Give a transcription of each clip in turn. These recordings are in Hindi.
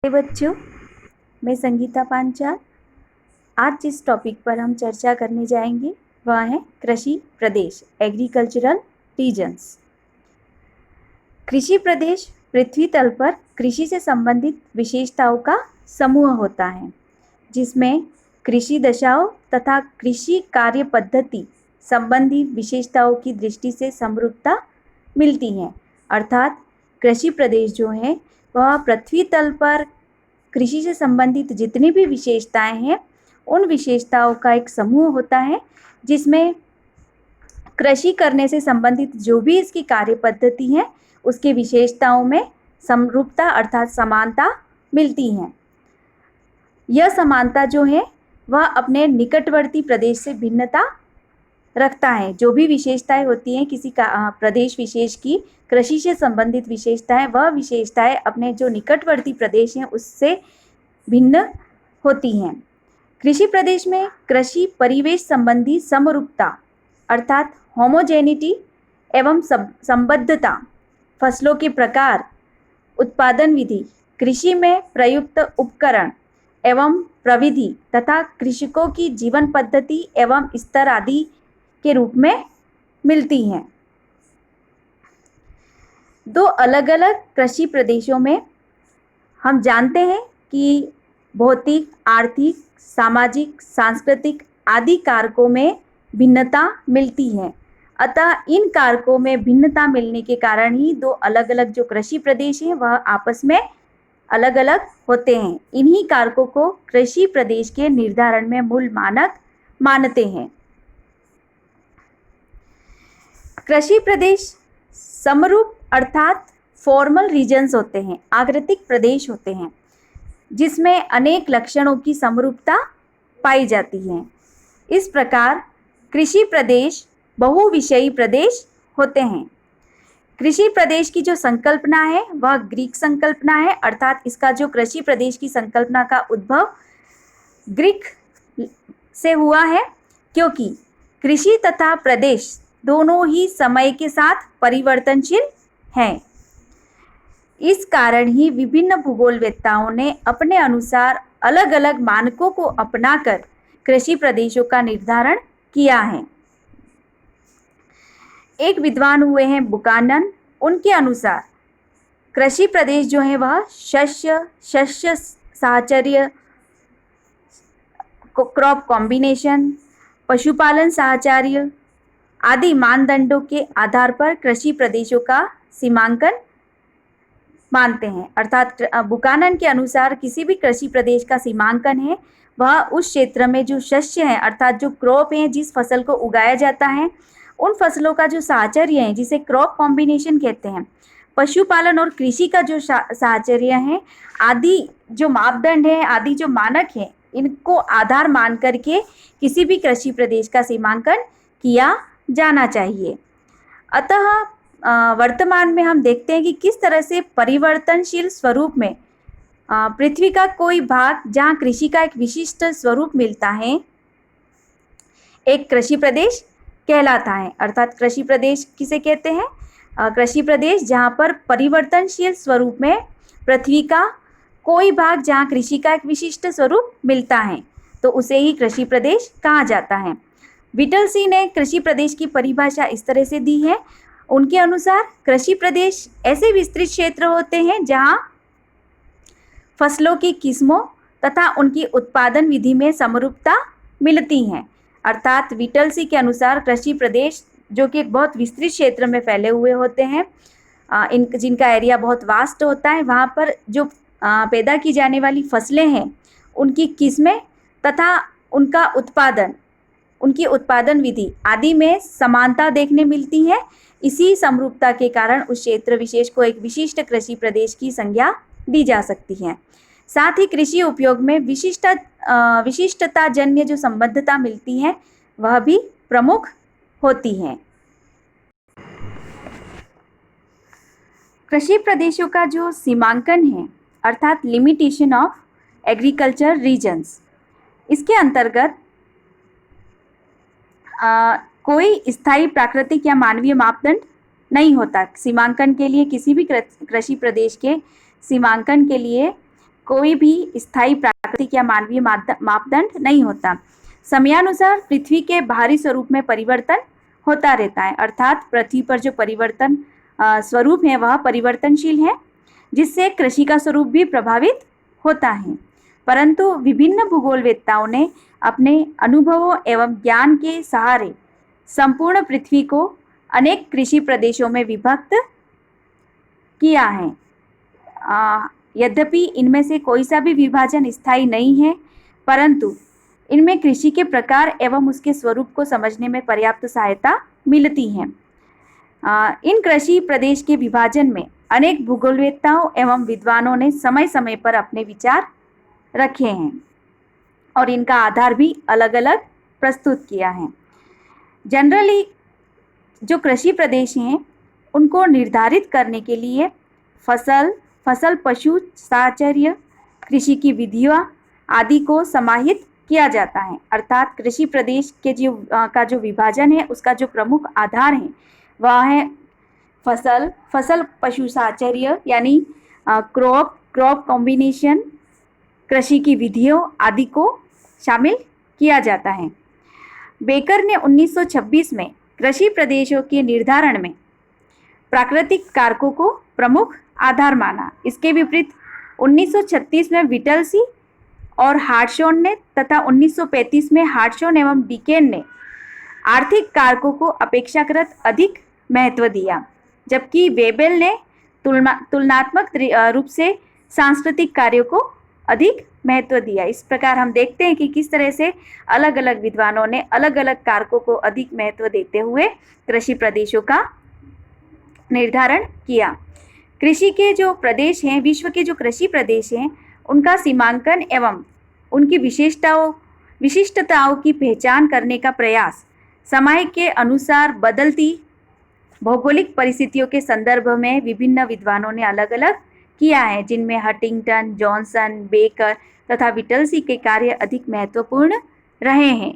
बच्चों, मैं संगीता पांचाल। आज जिस टॉपिक पर हम चर्चा करने जाएंगे वह है कृषि प्रदेश, एग्रीकल्चरल रीजन्स। कृषि प्रदेश पृथ्वी तल पर कृषि से संबंधित विशेषताओं का समूह होता है, जिसमें कृषि दशाओं तथा कृषि कार्य पद्धति संबंधी विशेषताओं की दृष्टि से समरूपता मिलती है। अर्थात कृषि प्रदेश जो है वह पृथ्वी तल पर कृषि से संबंधित जितनी भी विशेषताएं हैं उन विशेषताओं का एक समूह होता है, जिसमें कृषि करने से संबंधित जो भी इसकी कार्य पद्धति है उसकी विशेषताओं में समरूपता अर्थात समानता मिलती है। यह समानता जो है वह अपने निकटवर्ती प्रदेश से भिन्नता रखता है। जो भी विशेषताएं होती हैं किसी का प्रदेश विशेष की कृषि से संबंधित विशेषताएं, वह विशेषताएं अपने जो निकटवर्ती प्रदेश हैं उससे भिन्न होती हैं। कृषि प्रदेश में कृषि परिवेश संबंधी समरूपता अर्थात होमोजेनिटी एवं संबद्धता, फसलों के प्रकार, उत्पादन विधि, कृषि में प्रयुक्त उपकरण एवं प्रविधि तथा कृषकों की जीवन पद्धति एवं स्तर आदि के रूप में मिलती हैं। दो अलग अलग कृषि प्रदेशों में हम जानते हैं कि भौतिक, आर्थिक, सामाजिक, सांस्कृतिक आदि कारकों में भिन्नता मिलती है। अतः इन कारकों में भिन्नता मिलने के कारण ही दो अलग अलग जो कृषि प्रदेश हैं वह आपस में अलग अलग होते हैं। इन्हीं कारकों को कृषि प्रदेश के निर्धारण में मूल मानक मानते हैं। कृषि प्रदेश समरूप अर्थात फॉर्मल रीजन्स होते हैं, आकृतिक प्रदेश होते हैं, जिसमें अनेक लक्षणों की समरूपता पाई जाती है। इस प्रकार कृषि प्रदेश बहुविषयी प्रदेश होते हैं। कृषि प्रदेश की जो संकल्पना है वह ग्रीक संकल्पना है, अर्थात इसका जो कृषि प्रदेश की संकल्पना का उद्भव ग्रीक से हुआ है, क्योंकि कृषि तथा प्रदेश दोनों ही समय के साथ परिवर्तनशील हैं। इस कारण ही विभिन्न भूगोलवेत्ताओं ने अपने अनुसार अलग अलग मानकों को अपनाकर कृषि प्रदेशों का निर्धारण किया है। एक विद्वान हुए हैं बुकानन। उनके अनुसार कृषि प्रदेश जो है वह शस्य साहचर्य, क्रॉप कॉम्बिनेशन, पशुपालन साहचर्य आदि मानदंडों के आधार पर कृषि प्रदेशों का सीमांकन मानते हैं। अर्थात बुकानन के अनुसार किसी भी कृषि प्रदेश का सीमांकन है वह उस क्षेत्र में जो शस्य है अर्थात जो क्रॉप है, जिस फसल को उगाया जाता है उन फसलों का जो साहचर्य है जिसे क्रॉप कॉम्बिनेशन कहते हैं, पशुपालन और कृषि का जो साहचर्य है आदि जो मापदंड है, आदि जो मानक है, इनको आधार मान करके किसी भी कृषि प्रदेश का सीमांकन किया जाना चाहिए। अतः वर्तमान में हम देखते हैं कि किस तरह से परिवर्तनशील स्वरूप में पृथ्वी का कोई भाग जहाँ कृषि का एक विशिष्ट स्वरूप मिलता है एक कृषि प्रदेश कहलाता है। अर्थात कृषि प्रदेश किसे कहते हैं? कृषि प्रदेश जहाँ पर परिवर्तनशील स्वरूप में पृथ्वी का कोई भाग जहाँ कृषि का एक विशिष्ट स्वरूप मिलता है तो उसे ही कृषि प्रदेश कहा जाता है। विटलसी ने कृषि प्रदेश की परिभाषा इस तरह से दी है। उनके अनुसार कृषि प्रदेश ऐसे विस्तृत क्षेत्र होते हैं जहाँ फसलों की किस्मों तथा उनकी उत्पादन विधि में समरूपता मिलती है। अर्थात विटलसी के अनुसार कृषि प्रदेश जो कि एक बहुत विस्तृत क्षेत्र में फैले हुए होते हैं, जिनका एरिया बहुत वास्ट होता है, वहाँ पर जो पैदा की जाने वाली फसलें हैं उनकी किस्में तथा उनका उत्पादन, उनकी उत्पादन विधि आदि में समानता देखने मिलती है। इसी समरूपता के कारण उस क्षेत्र विशेष को एक विशिष्ट कृषि प्रदेश की संज्ञा दी जा सकती है। साथ ही कृषि उपयोग में विशिष्टता जन्य जो संबद्धता मिलती है वह भी प्रमुख होती है। कृषि प्रदेशों का जो सीमांकन है अर्थात लिमिटेशन ऑफ एग्रीकल्चर रीजन्स, इसके अंतर्गत कोई स्थायी प्राकृतिक या मानवीय मापदंड नहीं होता। सीमांकन के लिए किसी भी कृषि प्रदेश के सीमांकन के लिए कोई भी स्थायी प्राकृतिक या मानवीय मापदंड नहीं होता। समयानुसार पृथ्वी के बाहरी स्वरूप में परिवर्तन होता रहता है, अर्थात पृथ्वी पर जो परिवर्तन स्वरूप है वह परिवर्तनशील है, जिससे कृषि का स्वरूप भी प्रभावित होता है। परंतु विभिन्न भूगोलवेत्ताओं ने अपने अनुभवों एवं ज्ञान के सहारे संपूर्ण पृथ्वी को अनेक कृषि प्रदेशों में विभक्त किया है। यद्यपि इनमें से कोई सा भी विभाजन स्थायी नहीं है, परंतु इनमें कृषि के प्रकार एवं उसके स्वरूप को समझने में पर्याप्त सहायता मिलती है। इन कृषि प्रदेश के विभाजन में अनेक भूगोलवेत्ताओं एवं विद्वानों ने समय समय पर अपने विचार रखे हैं और इनका आधार भी अलग अलग प्रस्तुत किया है। जनरली जो कृषि प्रदेश हैं उनको निर्धारित करने के लिए फसल पशु साहचर्य, कृषि की विधियाँ आदि को समाहित किया जाता है। अर्थात कृषि प्रदेश के जो विभाजन है उसका जो प्रमुख आधार है वह है फसल पशु साहचर्य यानी क्रॉप कॉम्बिनेशन, कृषि की विधियों आदि को शामिल किया जाता है। बेकर ने 1926 में कृषि प्रदेशों के निर्धारण में प्राकृतिक कारकों को प्रमुख आधार माना। इसके विपरीत 1936 में विटलसी और हार्टशॉन ने तथा 1935 में हार्टशॉन एवं डिकेन ने आर्थिक कारकों को अपेक्षाकृत अधिक महत्व दिया, जबकि वेबेल ने तुलनात्मक रूप से सांस्कृतिक कार्यों को अधिक महत्व दिया। इस प्रकार हम देखते हैं कि किस तरह से अलग अलग विद्वानों ने अलग अलग कारकों को अधिक महत्व देते हुए कृषि प्रदेशों का निर्धारण किया। कृषि के जो प्रदेश हैं, विश्व के जो कृषि प्रदेश हैं, उनका सीमांकन एवं उनकी विशिष्टताओं की पहचान करने का प्रयास समय के अनुसार बदलती भौगोलिक परिस्थितियों के संदर्भ में विभिन्न विद्वानों ने अलग अलग किया है, जिनमें हंटिंगटन, जॉनसन, बेकर तथा विटलसी के कार्य अधिक महत्वपूर्ण रहे हैं।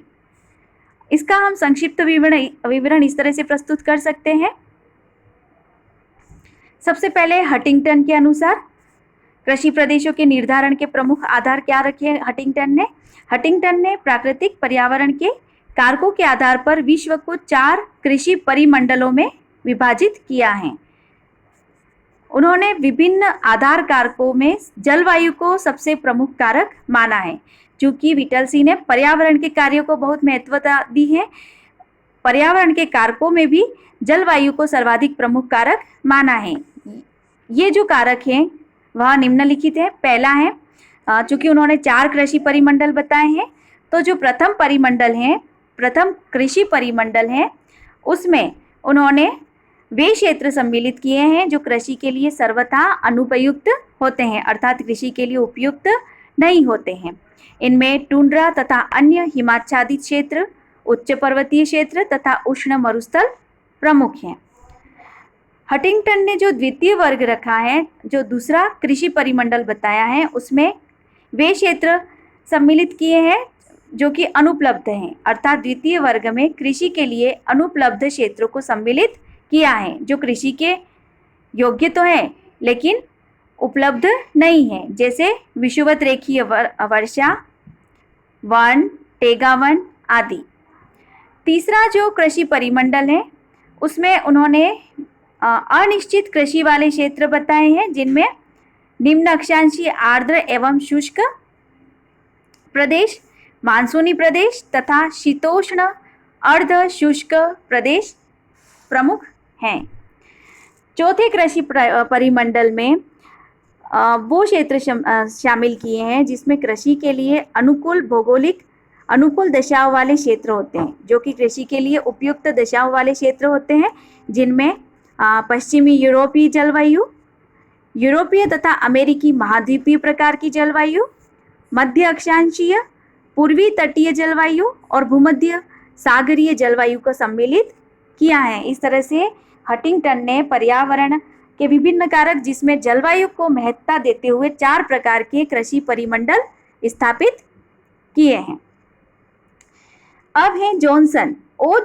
इसका हम संक्षिप्त विवरण इस तरह से प्रस्तुत कर सकते हैं। सबसे पहले हंटिंगटन के अनुसार कृषि प्रदेशों के निर्धारण के प्रमुख आधार क्या रखे हंटिंगटन ने प्राकृतिक पर्यावरण के कारकों के आधार पर विश्व को 4 कृषि परिमंडलों में विभाजित किया है। उन्होंने विभिन्न आधार कारकों में जलवायु को सबसे प्रमुख कारक माना है। चूंकि विटलसी ने पर्यावरण के कार्यों को बहुत महत्वता दी है, पर्यावरण के कारकों में भी जलवायु को सर्वाधिक प्रमुख कारक माना है। ये जो कारक हैं वह निम्नलिखित है। पहला है, चूंकि उन्होंने 4 कृषि परिमंडल बताए हैं, तो जो प्रथम कृषि परिमंडल है उसमें उन्होंने वे क्षेत्र सम्मिलित किए हैं जो कृषि के लिए सर्वथा अनुपयुक्त होते हैं, अर्थात कृषि के लिए उपयुक्त नहीं होते हैं। इनमें टुंड्रा तथा अन्य हिमाच्छादित क्षेत्र, उच्च पर्वतीय क्षेत्र तथा उष्ण मरुस्थल प्रमुख हैं। हंटिंगटन ने जो द्वितीय वर्ग रखा है, जो दूसरा कृषि परिमंडल बताया है, उसमें वे क्षेत्र सम्मिलित किए हैं जो कि अनुपलब्ध हैं, अर्थात द्वितीय वर्ग में कृषि के लिए अनुपलब्ध क्षेत्रों को सम्मिलित किया है, जो कृषि के योग्य तो है लेकिन उपलब्ध नहीं है, जैसे विषुवत रेखीय वर्षा, वन, टेगा वन आदि। तीसरा जो कृषि परिमंडल है उसमें उन्होंने अनिश्चित कृषि वाले क्षेत्र बताए हैं, जिनमें निम्न अक्षांशीय आर्द्र एवं शुष्क प्रदेश, मानसूनी प्रदेश तथा शीतोष्ण अर्ध शुष्क प्रदेश प्रमुख हैं। चौथे कृषि परिमंडल में वो क्षेत्र शामिल किए हैं जिसमें कृषि के लिए अनुकूल दशाओं वाले क्षेत्र होते हैं, जो कि कृषि के लिए उपयुक्त दशाओं वाले क्षेत्र होते हैं, जिनमें पश्चिमी यूरोपीय जलवायु, यूरोपीय तथा अमेरिकी महाद्वीपीय प्रकार की जलवायु, मध्य अक्षांशीय, पूर्वी तटीय जलवायु और भूमध्य सागरीय जलवायु को सम्मिलित किया है। इस तरह से हंटिंगटन ने पर्यावरण के विभिन्न कारक जिसमें जलवायु को महत्ता देते हुए 4 प्रकार के कृषि परिमंडल स्थापित किए हैं। अब है जॉनसन।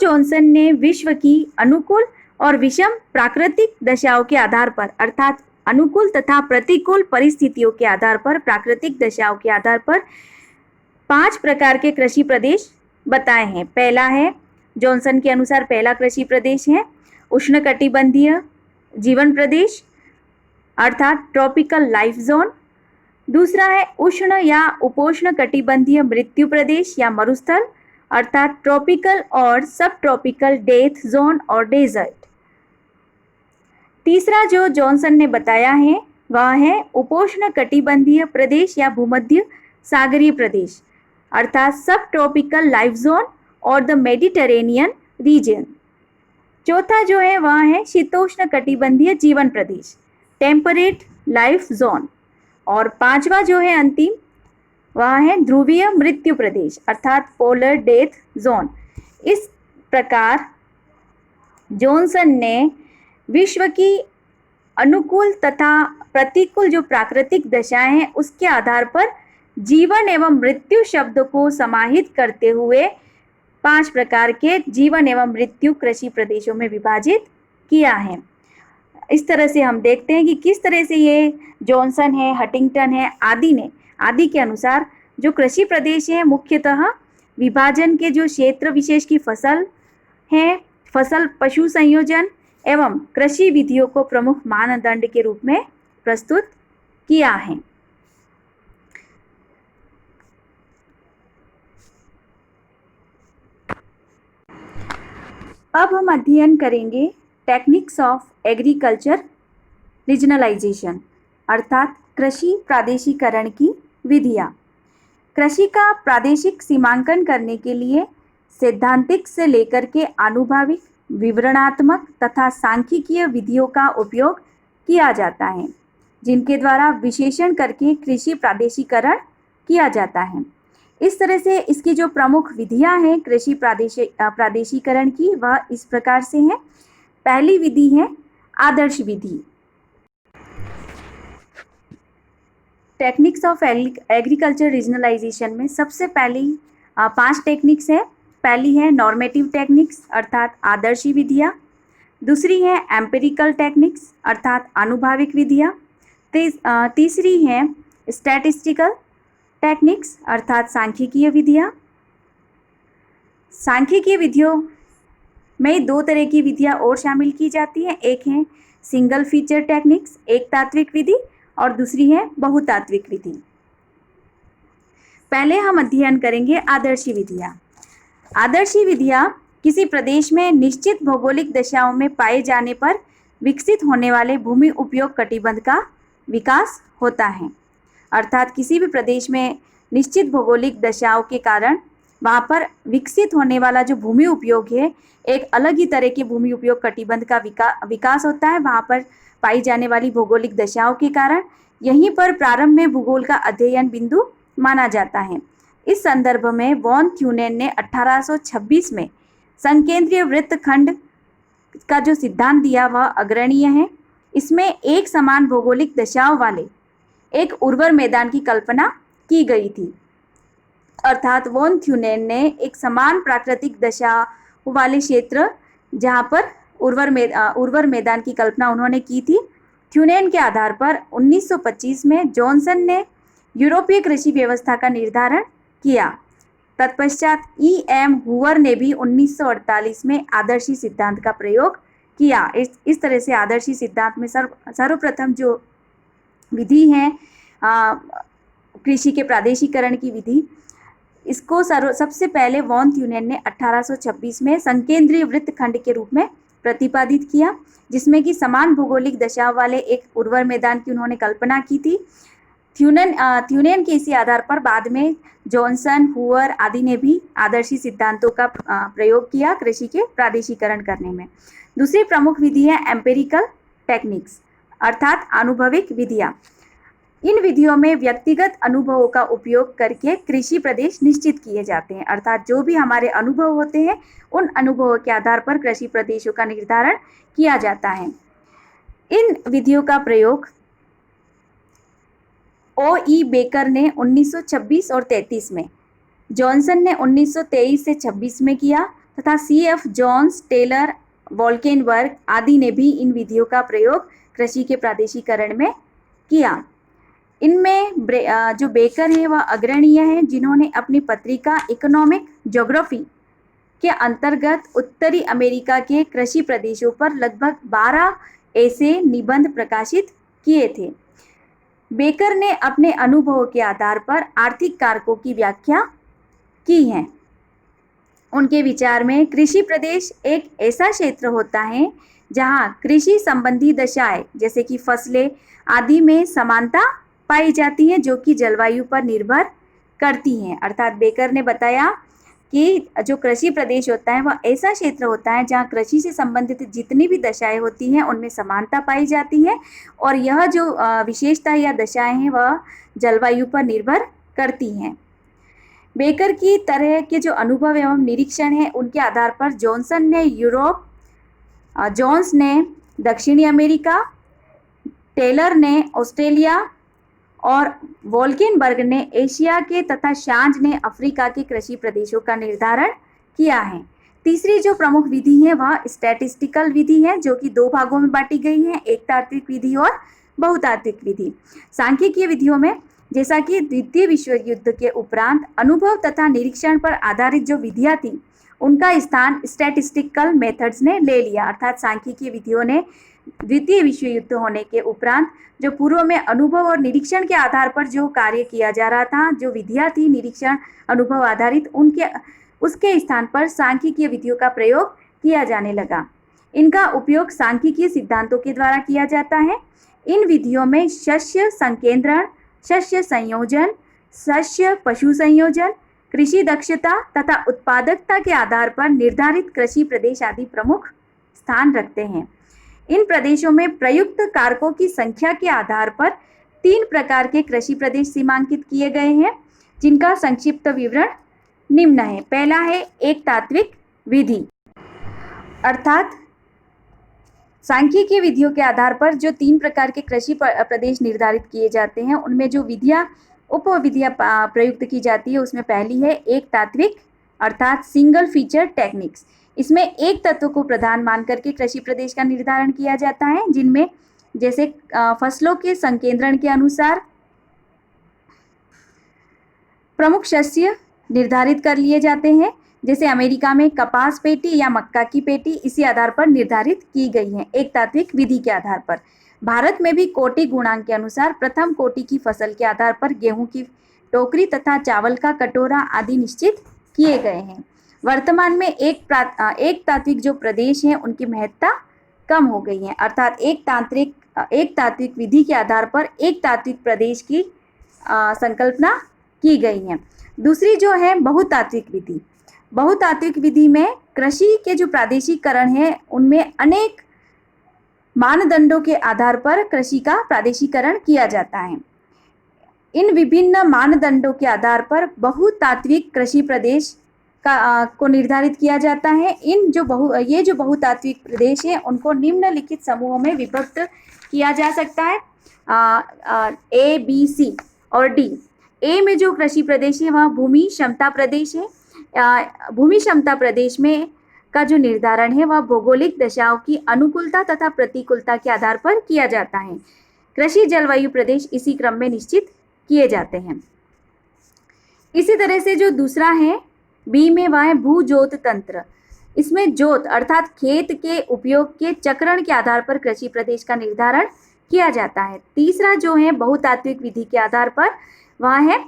जॉनसन ने विश्व की अनुकूल और विषम प्राकृतिक दशाओं के आधार पर, अर्थात अनुकूल तथा प्रतिकूल परिस्थितियों के आधार पर, प्राकृतिक दशाओं के आधार पर 5 प्रकार के कृषि प्रदेश बताए हैं। पहला है, जॉनसन के अनुसार पहला कृषि प्रदेश है उष्णकटिबंधीय जीवन प्रदेश अर्थात ट्रॉपिकल लाइफ जोन। दूसरा है उष्ण या उपोष्ण कटिबंधीय मृत्यु प्रदेश या मरुस्थल अर्थात ट्रॉपिकल और सब ट्रॉपिकल डेथ जोन और डेजर्ट। तीसरा जो जॉनसन ने बताया है वह है उपोष्ण कटिबंधीय प्रदेश या भूमध्य सागरीय प्रदेश अर्थात सब ट्रॉपिकल लाइफ जोन और द मेडिटेरेनियन रीजन। चौथा जो है वह है शीतोष्ण कटिबंधीय जीवन प्रदेश टेम्परेट लाइफ जोन। और पांचवा जो है अंतिम वह है ध्रुवीय मृत्यु प्रदेश अर्थात पोलर डेथ जोन। इस प्रकार जॉनसन ने विश्व की अनुकूल तथा प्रतिकूल जो प्राकृतिक दशाएं हैं उसके आधार पर जीवन एवं मृत्यु शब्द को समाहित करते हुए 5 प्रकार के जीवन एवं मृत्यु कृषि प्रदेशों में विभाजित किया है। इस तरह से हम देखते हैं कि किस तरह से ये जॉनसन है, हंटिंगटन है आदि के अनुसार जो कृषि प्रदेश है मुख्यतः विभाजन के जो क्षेत्र विशेष की फसल है, फसल पशु संयोजन एवं कृषि विधियों को प्रमुख मानदंड के रूप में प्रस्तुत किया है। अब हम अध्ययन करेंगे टेक्निक्स ऑफ एग्रीकल्चर रीजनलाइजेशन अर्थात कृषि प्रादेशिकरण की विधियाँ। कृषि का प्रादेशिक सीमांकन करने के लिए सैद्धांतिक से लेकर के आनुभाविक, विवरणात्मक तथा सांख्यिकीय विधियों का उपयोग किया जाता है जिनके द्वारा विशेषण करके कृषि प्रादेशिकरण किया जाता है। इस तरह से इसकी जो प्रमुख विधियां हैं कृषि प्रादेशिकरण की वह इस प्रकार से हैं। पहली विधि है आदर्श विधि। टेक्निक्स ऑफ एग्रीकल्चर रीजनलाइजेशन में सबसे पहली 5 टेक्निक्स है। पहली है नॉर्मेटिव टेक्निक्स अर्थात आदर्शी विधियाँ। दूसरी है एम्पिरिकल टेक्निक्स अर्थात आनुभाविक विधियाँ। तीसरी है स्टैटिस्टिकल टेक्निक्स अर्थात सांख्यिकीय विधियाँ। सांख्यिकीय विधियों में 2 तरह की विधियाँ और शामिल की जाती हैं। एक है सिंगल फीचर टेक्निक्स एक तात्विक विधि और दूसरी है बहुतात्विक विधि। पहले हम अध्ययन करेंगे आदर्शी विधियाँ। आदर्शी विधियाँ किसी प्रदेश में निश्चित भौगोलिक दशाओं में पाए जाने पर विकसित होने वाले भूमि उपयोग कटिबंध का विकास होता है अर्थात किसी भी प्रदेश में निश्चित भौगोलिक दशाओं के कारण वहाँ पर विकसित होने वाला जो भूमि उपयोग है एक अलग ही तरह के भूमि उपयोग कटिबंध का विकास होता है। वहाँ पर पाई जाने वाली भौगोलिक दशाओं के कारण यहीं पर प्रारंभ में भूगोल का अध्ययन बिंदु माना जाता है। इस संदर्भ में वॉन थ्यूनेन ने 1826 में संकेंद्रीय वृत्तखंड का जो सिद्धांत दिया वह अग्रणीय है। इसमें एक समान भौगोलिक दशाओं वाले एक उर्वर मैदान की कल्पना की गई थी अर्थात वॉन थ्यूनेन ने एक समान प्राकृतिक दशा वाले क्षेत्र जहाँ पर उर्वर मैदान की कल्पना उन्होंने की थी। थ्यूनेन के आधार पर 1925 में जॉनसन ने यूरोपीय कृषि व्यवस्था का निर्धारण किया। तत्पश्चात E.M. हूवर ने भी 1948 में आदर्शी सिद्धांत का प्रयोग किया। इस तरह से आदर्शी सिद्धांत में सर्वप्रथम जो विधि है कृषि के प्रादेशिकरण की विधि, इसको सबसे पहले वॉन थ्यूनेन ने 1826 में संकेंद्रीय वृत्तखंड के रूप में प्रतिपादित किया जिसमें कि समान भौगोलिक दशा वाले एक उर्वर मैदान की उन्होंने कल्पना की थी। थ्यूनेन के इसी आधार पर बाद में जॉनसन, हूवर आदि ने भी आदर्शी सिद्धांतों का प्रयोग किया कृषि के प्रादेशिकरण करने में। दूसरी प्रमुख विधि है एम्पिरिकल टेक्निक्स अर्थात आनुभविक विधियाँ। इन विधियों में व्यक्तिगत अनुभवों का उपयोग करके कृषि प्रदेश निश्चित किए जाते हैं अर्थात जो भी हमारे अनुभव होते हैं उन अनुभवों के आधार पर कृषि प्रदेशों का निर्धारण किया जाता है। इन विधियों का प्रयोग O.E. बेकर ने 1926 और 33 में, जॉनसन ने 1923 से 26 में किया तथा C.F. जोन्स, टेलर वॉल्केनबर्ग आदि ने भी इन विधियों का प्रयोग कृषि के प्रादेशिकरण में किया। इनमें जो बेकर हैं वह अग्रणीय हैं, जिन्होंने अपनी पत्रिका इकोनॉमिक ज्योग्राफी के अंतर्गत उत्तरी अमेरिका के कृषि प्रदेशों पर लगभग 12 ऐसे निबंध प्रकाशित किए थे। बेकर ने अपने अनुभवों के आधार पर आर्थिक कारकों की व्याख्या की है। उनके विचार में कृषि प्रदेश एक ऐसा क्षेत्र होता है जहां कृषि संबंधी दशाएं जैसे कि फसलें आदि में समानता पाई जाती है, जो कि जलवायु पर निर्भर करती हैं। अर्थात बेकर ने बताया कि जो कृषि प्रदेश होता है वह ऐसा क्षेत्र होता है जहाँ कृषि से संबंधित जितनी भी दशाएं होती हैं उनमें समानता पाई जाती है, और यह जो विशेषता या दशाएं हैं वह जलवायु पर निर्भर करती हैं। बेकर की तरह के जो अनुभव एवं निरीक्षण है उनके आधार पर जॉनसन ने यूरोप, जोन्स ने दक्षिणी अमेरिका, टेलर ने ऑस्ट्रेलिया और वॉल्केनबर्ग ने एशिया के तथा शांज ने अफ्रीका के कृषि प्रदेशों का निर्धारण किया है। तीसरी जो प्रमुख विधि है वह स्टैटिस्टिकल विधि है, जो कि 2 भागों में बांटी गई है, एक तात्विक विधि और बहुतात्विक विधि। सांख्यिकीय विधियों में जैसा कि द्वितीय विश्व युद्ध के उपरांत अनुभव तथा निरीक्षण पर आधारित जो विधियां थी उनका स्थान स्टैटिस्टिकल मेथड्स ने ले लिया। अर्थात सांख्यिकीय विधियों ने द्वितीय विश्व युद्ध होने के उपरांत जो पूर्व में अनुभव और निरीक्षण के आधार पर जो कार्य किया जा रहा था, जो विधियां थी निरीक्षण अनुभव आधारित, उसके स्थान पर सांख्यिकीय विधियों का प्रयोग किया जाने लगा। इनका उपयोग सांख्यिकीय सिद्धांतों के द्वारा किया जाता है। इन विधियों में शस्य संकेंद्रण, शस्य संयोजन, शस्य पशु संयोजन, कृषि दक्षता तथा उत्पादकता के आधार पर निर्धारित कृषि प्रदेश आदि प्रमुख स्थान रखते हैं। इन प्रदेशों में प्रयुक्त कारकों की संख्या के आधार पर 3 प्रकार के कृषि प्रदेश सीमांकित किए गए हैं, जिनका संक्षिप्त विवरण निम्न है। पहला है एक तात्विक विधि, अर्थात सांख्यिकीय विधियों के आधार पर जो 3 प्रकार के कृषि प्रदेश निर्धारित किए जाते हैं उनमें जो विधियां उपविधियां प्रयुक्त की जाती है उसमें पहली है एक तात्विक, अर्थात सिंगल फीचर टेक्निक्स। इसमें एक तत्व को प्रधान मान करके कृषि प्रदेश का निर्धारण किया जाता है, जिनमें जैसे फसलों के संकेंद्रण के अनुसार प्रमुख शस्य निर्धारित कर लिए जाते हैं। जैसे अमेरिका में कपास पेटी या मक्का की पेटी इसी आधार पर निर्धारित की गई है एक तात्विक विधि के आधार पर। भारत में भी कोटि गुणांक के अनुसार प्रथम कोटि की फसल के आधार पर गेहूं की टोकरी तथा चावल का कटोरा आदि निश्चित किए गए हैं। वर्तमान में एक तात्विक जो प्रदेश हैं उनकी महत्ता कम हो गई है, अर्थात एक तात्विक विधि के आधार पर एक तात्विक प्रदेश की संकल्पना की गई है। दूसरी जो है बहुतात्विक विधि। बहुतात्विक विधि में कृषि के जो प्रादेशिकरण है उनमें अनेक मानदंडों के आधार पर कृषि का प्रादेशिकरण किया जाता है। इन विभिन्न मानदंडों के आधार पर बहुतात्विक कृषि प्रदेश को निर्धारित किया जाता है। ये जो बहुतात्विक प्रदेश है उनको निम्नलिखित समूहों में विभक्त किया जा सकता है, A, B, C और D। ए में जो कृषि प्रदेश है वह भूमि क्षमता प्रदेश है। भूमि क्षमता प्रदेश में का जो निर्धारण है वह भौगोलिक दशाओं की अनुकूलता तथा प्रतिकूलता के आधार पर किया जाता है। कृषि जलवायु प्रदेश इसी क्रम में निश्चित किए जाते हैं। इसी तरह से जो दूसरा है बी में वह है भू जोत तंत्र। इसमें जोत अर्थात खेत के उपयोग के चक्रण के आधार पर कृषि प्रदेश का निर्धारण किया जाता है। तीसरा जो है बहुतात्विक विधि के आधार पर वह है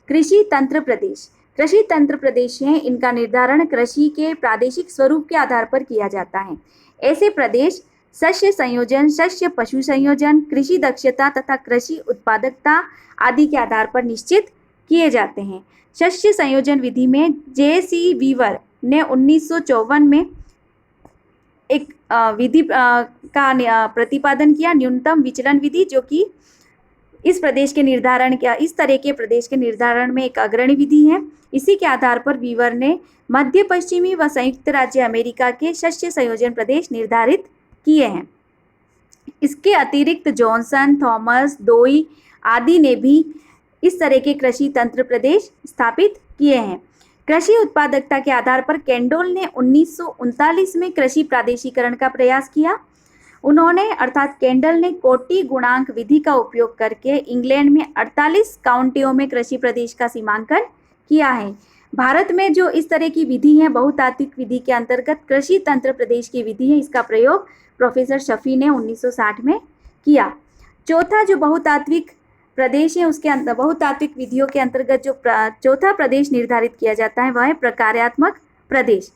कृषि तंत्र प्रदेश। कृषि तंत्र प्रदेश हैं, इनका निर्धारण कृषि के प्रादेशिक स्वरूप के आधार पर किया जाता है। ऐसे प्रदेश शस्य संयोजन, शस्य पशु संयोजन, कृषि दक्षता तथा कृषि उत्पादकता आदि के आधार पर निश्चित किए जाते हैं। शस्य संयोजन विधि में J.C. वीवर ने 1954 में एक विधि का प्रतिपादन किया, न्यूनतम विचलन विधि, जो कि इस प्रदेश के निर्धारण किया, इस तरह के प्रदेश के निर्धारण में एक अग्रणी विधि है। इसी के आधार पर वीवर ने मध्य पश्चिमी व संयुक्त राज्य अमेरिका के शस्य संयोजन प्रदेश निर्धारित किए हैं। इसके अतिरिक्त जॉनसन, थॉमस, डोई आदि ने भी इस तरह के कृषि तंत्र प्रदेश स्थापित किए हैं। कृषि उत्पादकता के आधार पर कैंडोल ने 1939 में कृषि प्रादेशिकरण का प्रयास किया। उन्होंने अर्थात कैंडल ने कोटी गुणांक विधि का उपयोग करके इंग्लैंड में 48 काउंटियों में कृषि प्रदेश का सीमांकन किया है। भारत में जो इस तरह की विधि है बहुतात्विक विधि के अंतर्गत कृषि तंत्र प्रदेश की विधि है, इसका प्रयोग प्रोफेसर शफी ने 1960 में किया। चौथा जो बहुतात्विक प्रदेश है उसके अंदर बहुतात्विक विधियों के अंतर्गत जो चौथा प्रदेश निर्धारित किया जाता है वह है प्रकार्यात्मक प्रदेश।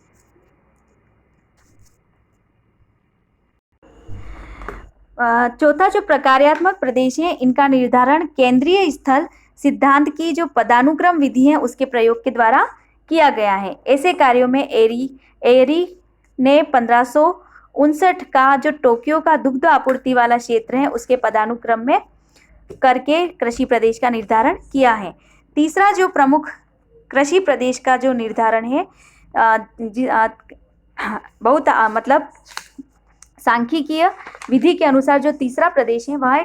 चौथा जो प्रकार्यात्मक प्रदेश है इनका निर्धारण केंद्रीय स्थल सिद्धांत की जो पदानुक्रम विधि है उसके प्रयोग के द्वारा किया गया है। ऐसे कार्यों में एरी ने 1559 का जो टोक्यो का दुग्ध आपूर्ति वाला क्षेत्र है उसके पदानुक्रम में करके कृषि प्रदेश का निर्धारण किया है। तीसरा जो प्रमुख कृषि प्रदेश का जो निर्धारण है मतलब सांख्यिकीय विधि के अनुसार जो तीसरा प्रदेश है वह है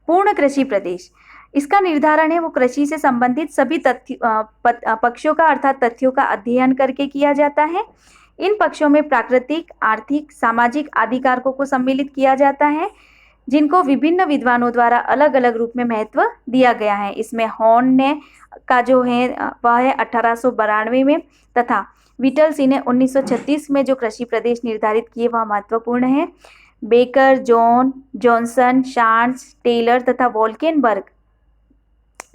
पूर्ण कृषि प्रदेश। इसका निर्धारण है वो कृषि से संबंधित सभी पक्षों का अर्थात तथ्यों का अध्ययन करके किया जाता है। इन पक्षों में प्राकृतिक, आर्थिक, सामाजिक आदि कारकों को सम्मिलित किया जाता है जिनको विभिन्न विद्वानों द्वारा अलग अलग रूप में महत्व दिया गया है। इसमें हॉर्न ने का जो है वह है 1892 में तथा विटलसी ने 1936 में जो कृषि प्रदेश निर्धारित किए वह महत्वपूर्ण है। बेकर, जॉनसन, शार्न्स, टेलर तथा वोल्केनबर्ग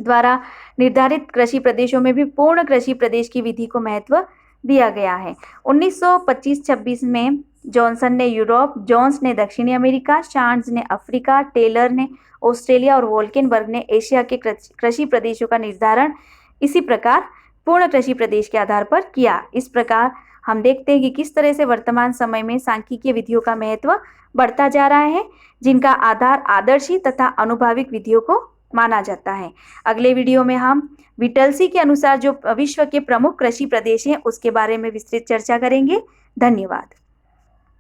द्वारा निर्धारित कृषि प्रदेशों में भी पूर्ण कृषि प्रदेश की विधि को महत्व दिया गया है। 1925-26 में जॉनसन ने यूरोप, जोन्स ने दक्षिणी अमेरिका, शार्न्स ने अफ्रीका, टेलर ने ऑस्ट्रेलिया और वोल्केनबर्ग ने एशिया के कृषि प्रदेशों का निर्धारण इसी प्रकार पूर्ण कृषि प्रदेश के आधार पर किया। इस प्रकार हम देखते हैं कि किस तरह से वर्तमान समय में सांख्यिकीय विधियों का महत्व बढ़ता जा रहा है जिनका आधार आदर्शी तथा अनुभाविक विधियों को माना जाता है। अगले वीडियो में हम विटलसी के अनुसार जो विश्व के प्रमुख कृषि प्रदेश हैं उसके बारे में विस्तृत चर्चा करेंगे। धन्यवाद।